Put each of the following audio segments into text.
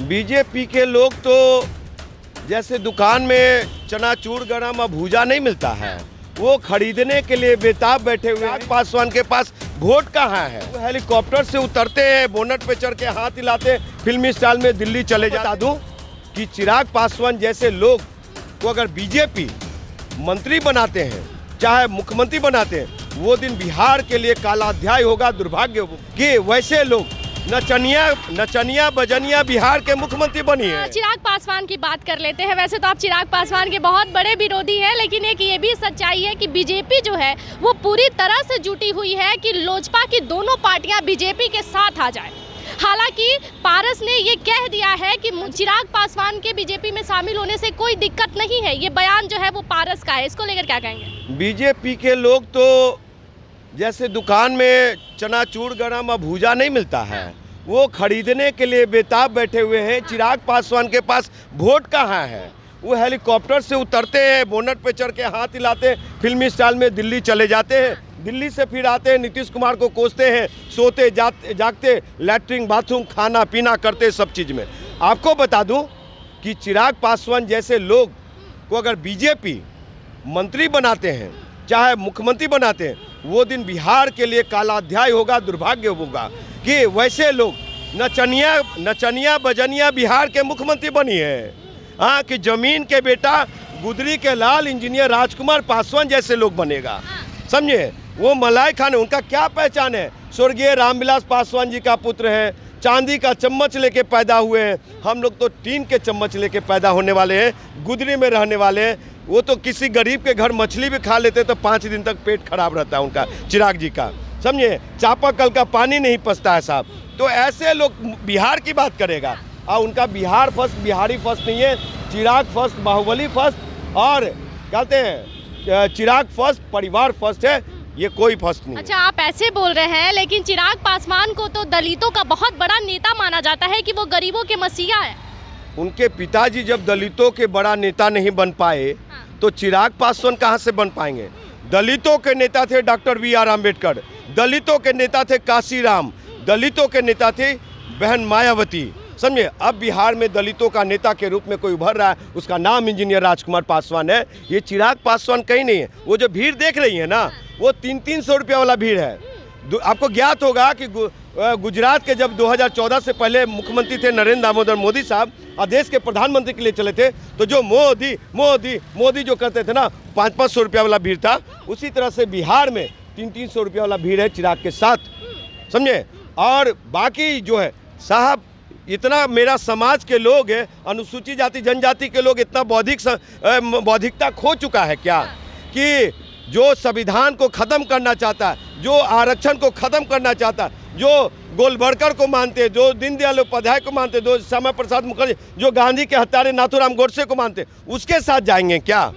BJP के लोग तो जैसे दुकान में चनाचूर गरम और भूजा नहीं मिलता है, वो खरीदने के लिए बेताब बैठे हुए हैं। पासवान के पास वोट कहाँ है? वो हेलीकॉप्टर से उतरते हैं, बोनट पे चढ़ के हाथ हिलाते, फिल्मी स्टाइल में दिल्ली चले जाते। बता दूं कि चिराग पासवान जैसे लोग को अगर बीजेपी मंत्री बनाते हैं, चाहे मुख्यमंत्री बनाते हैं, वो दिन बिहार के लिए काला अध्याय होगा, दुर्भाग्य कि वैसे लोग नचनिया बजनिया बिहार के मुख्यमंत्री बनी है। चिराग पासवान की बात कर लेते हैं। वैसे तो आप चिराग पासवान के बहुत बड़े विरोधी हैं, लेकिन एक ये भी सच्चाई है कि बीजेपी जो है वो पूरी तरह से जुटी हुई है कि लोजपा की दोनों पार्टियां बीजेपी के साथ आ जाए। हालांकि पारस ने ये कह दिया है कि चिराग पासवान के बीजेपी में शामिल होने से कोई दिक्कत नहीं है। ये बयान जो है वो पारस का है, इसको लेकर क्या कहेंगे? बीजेपी के लोग तो जैसे दुकान में चनाचूर गरम और भूजा नहीं मिलता है, वो खरीदने के लिए बेताब बैठे हुए हैं। चिराग पासवान के पास वोट कहाँ है? वो हेलीकॉप्टर से उतरते हैं, बोनट पे चढ़ के हाथ हिलाते, फिल्मी स्टाइल में दिल्ली चले जाते हैं, दिल्ली से फिर आते हैं, नीतीश कुमार को कोसते हैं, सोते जागते, लैट्रिन बाथरूम खाना पीना करते, सब चीज़ में। आपको बता दूं कि चिराग पासवान जैसे लोग को अगर बीजेपी मंत्री बनाते हैं, चाहे मुख्यमंत्री बनाते हैं, वो दिन बिहार के लिए काला अध्याय होगा, दुर्भाग्य होगा कि वैसे लोग नचनिया बजनिया बिहार के मुख्यमंत्री बनी है। हाँ, कि जमीन के बेटा गुदरी के लाल इंजीनियर राजकुमार पासवान जैसे लोग बनेगा, समझे? वो मलाई खाने, उनका क्या पहचान है? स्वर्गीय रामविलास पासवान जी का पुत्र है, चांदी का चम्मच लेके पैदा हुए हैं। हम लोग तो टीन के चम्मच लेके पैदा होने वाले हैं, गुदरी में रहने वाले हैं। वो तो किसी गरीब के घर मछली भी खा लेते तो 5 दिन तक पेट खराब रहता है उनका, चिराग जी का, समझे? चापाकल का पानी नहीं पचता है साहब। तो ऐसे लोग बिहार की बात करेगा, और उनका बिहार फर्स्ट, बिहारी फर्स्ट नहीं है, चिराग फर्स्ट, बाहुबली फर्स्ट, और कहते हैं चिराग फर्स्ट, परिवार फर्स्ट है, ये कोई फर्स्ट नहीं। अच्छा, आप ऐसे बोल रहे हैं, लेकिन चिराग पासवान को तो दलितों का बहुत बड़ा नेता माना जाता है कि वो गरीबों के मसीहा है। उनके पिताजी जब दलितों के बड़ा नेता नहीं बन पाए, तो चिराग पासवान कहाँ से बन पाएंगे? दलितों के नेता थे डॉक्टर BR अम्बेडकर, दलितों के नेता थे काशीराम, दलितों के नेता थे बहन मायावती, समझे? अब बिहार में दलितों का नेता के रूप में कोई उभर रहा है, उसका नाम इंजीनियर राजकुमार पासवान है। ये चिराग पासवान कहीं नहीं है। वो जो भीड़ देख रही है ना, वो 300-300 रुपया वाला भीड़ है। आपको ज्ञात होगा कि गुजरात के जब 2014 से पहले मुख्यमंत्री थे नरेंद्र दामोदर मोदी साहब, और देश के प्रधानमंत्री के लिए चले थे, तो जो मोदी मोदी मोदी जो करते थे ना, 500-500 रुपया वाला भीड़ था। उसी तरह से बिहार में 300-300 रुपया वाला भीड़ है चिराग के साथ, समझे? और बाकी जो है साहब, इतना मेरा समाज के लोग है, अनुसूचित जाति जनजाति के लोग इतना बौद्धिकता खो चुका है क्या, कि जो संविधान को खत्म करना चाहता है, जो आरक्षण को खत्म करना चाहता है, जो गोलवलकर को मानते, जो दीनदयाल उपाध्याय को मानते, जो श्यामा प्रसाद मुखर्जी, जो गांधी के हत्यारे नाथूराम गोडसे को मानते, उसके साथ जाएंगे क्या?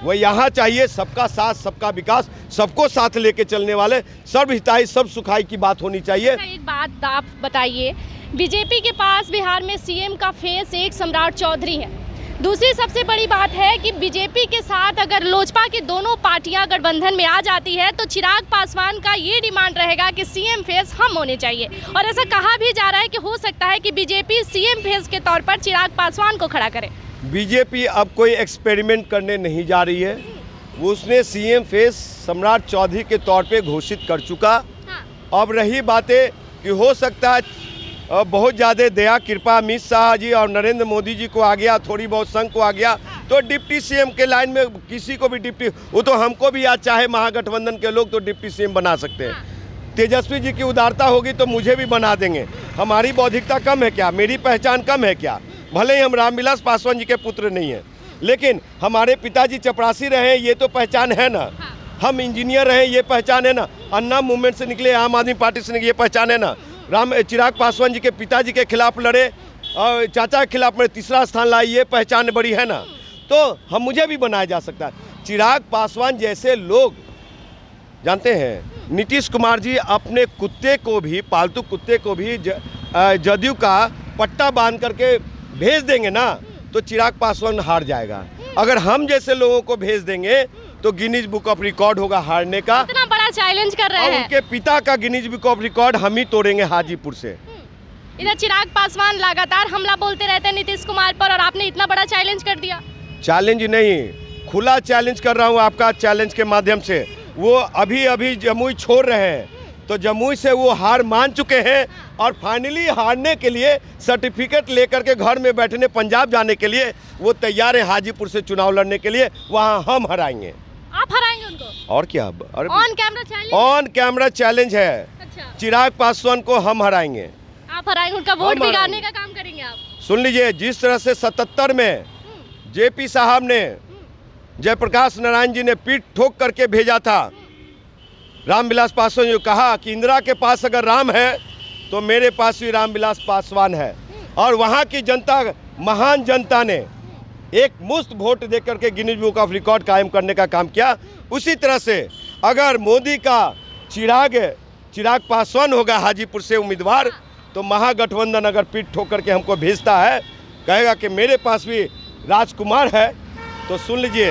वो यहाँ चाहिए सबका साथ, सबका विकास, सबको साथ लेके चलने वाले, सर्वहिताई सब सुखाई की बात होनी चाहिए। एक बात आप बताइए, बीजेपी के पास बिहार में सीएम का फेस एक सम्राट चौधरी है। दूसरी सबसे बड़ी बात है कि बीजेपी के साथ अगर लोजपा की दोनों पार्टियां गठबंधन में आ जाती है, तो चिराग पासवान का ये डिमांड रहेगा कि सीएम फेस हम होने चाहिए। और ऐसा कहा भी जा रहा है कि हो सकता है कि बीजेपी सीएम फेस के तौर पर चिराग पासवान को खड़ा करे। बीजेपी अब कोई एक्सपेरिमेंट करने नहीं जा रही है। उसने सीएम फेस सम्राट चौधरी के तौर पे घोषित कर चुका। अब रही बातें कि हो सकता है बहुत ज़्यादा दया कृपा अमित शाह जी और नरेंद्र मोदी जी को आ गया, थोड़ी बहुत संघ को आ गया, तो डिप्टी सीएम के लाइन में किसी को भी डिप्टी, वो तो हमको भी आज चाहे महागठबंधन के लोग तो डिप्टी सीएम बना सकते हैं। तेजस्वी जी की उदारता होगी तो मुझे भी बना देंगे। हमारी बौद्धिकता कम है क्या? मेरी पहचान कम है क्या? भले ही हम रामविलास पासवान जी के पुत्र नहीं हैं, लेकिन हमारे पिताजी चपरासी रहे, ये तो पहचान है ना। हम इंजीनियर रहे, ये पहचान है ना। अन्ना मूवमेंट से निकले, आम आदमी पार्टी से निकले, ये पहचान है ना। चिराग पासवान जी के पिताजी के खिलाफ लड़े और चाचा के खिलाफ में तीसरा स्थान लाए, ये पहचान बड़ी है ना। तो मुझे भी बनाया जा सकता है। चिराग पासवान जैसे लोग जानते हैं, नीतीश कुमार जी अपने कुत्ते को भी, पालतू कुत्ते को भी जदयू का पट्टा बांध करके भेज देंगे ना, तो चिराग पासवान हार जाएगा। अगर हम जैसे लोगों को भेज देंगे तो गिनीज बुक ऑफ रिकॉर्ड होगा हारने का। इतना बड़ा चैलेंज कर रहे हैं। उनके पिता का गिनीज बुक ऑफ रिकॉर्ड हम ही तोड़ेंगे हाजीपुर से। इधर चिराग पासवान लगातार हमला बोलते रहते हैं नीतीश कुमार पर, और आपने इतना बड़ा चैलेंज कर दिया। चैलेंज नहीं, खुला चैलेंज कर रहा हूँ आपका चैलेंज के माध्यम से। वो अभी अभी जमुई छोड़ रहे हैं, तो जमुई से वो हार मान चुके हैं और फाइनली हारने के लिए सर्टिफिकेट लेकर के घर में बैठने पंजाब जाने के लिए वो तैयार है। हाजीपुर से चुनाव लड़ने के लिए वहाँ हम हराएंगे। आप हराएंगे उनको? और क्या, on camera challenge? On camera challenge है। अच्छा। चिराग पासवान को हम हराएंगे। आप हराएंगे, उनका वोट बिगाड़ने का काम करेंगे आप? सुन लीजिए, जिस तरह से 77 में जेपी साहब ने, जयप्रकाश नारायण जी ने पीठ ठोक करके भेजा था, रामविलास पासवान ने कहा कि इंदिरा के पास अगर राम है तो मेरे पास भी रामविलास पासवान है, और वहाँ की जनता, महान जनता ने एक मुफ्त वोट देकर के गिनीज बुक ऑफ रिकॉर्ड कायम करने का काम किया। उसी तरह से अगर मोदी का चिराग पासवान होगा हाजीपुर से उम्मीदवार, तो महागठबंधन अगर पीठ ठोक करके हमको भेजता है, कहेगा कि मेरे पास भी राजकुमार है, तो सुन लीजिए,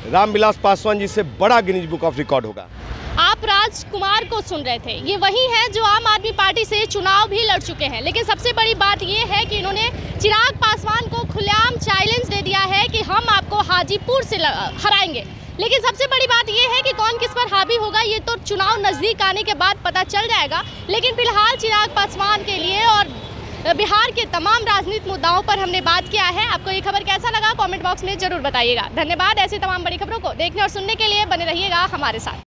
रामविलास पासवान जी से बड़ा गिनीज बुक ऑफ रिकॉर्ड होगा। आप राजकुमार को सुन रहे थे, ये वही है जो आम आदमी पार्टी से चुनाव भी लड़ चुके हैं। लेकिन सबसे बड़ी बात ये है कि इन्होंने चिराग पासवान को खुलेआम चैलेंज दे दिया है कि हम आपको हाजीपुर से हराएंगे। लेकिन सबसे बड़ी बात ये है कि कौन किस पर हावी होगा ये तो चुनाव नजदीक आने के बाद पता चल जाएगा। लेकिन फिलहाल चिराग पासवान के लिए और बिहार के तमाम राजनीतिक मुद्दाओं पर हमने बात किया है। आपको ये खबर कैसा लगा कमेंट बॉक्स में जरूर बताइएगा। धन्यवाद। ऐसी तमाम बड़ी खबरों को देखने और सुनने के लिए बने रहिएगा हमारे साथ।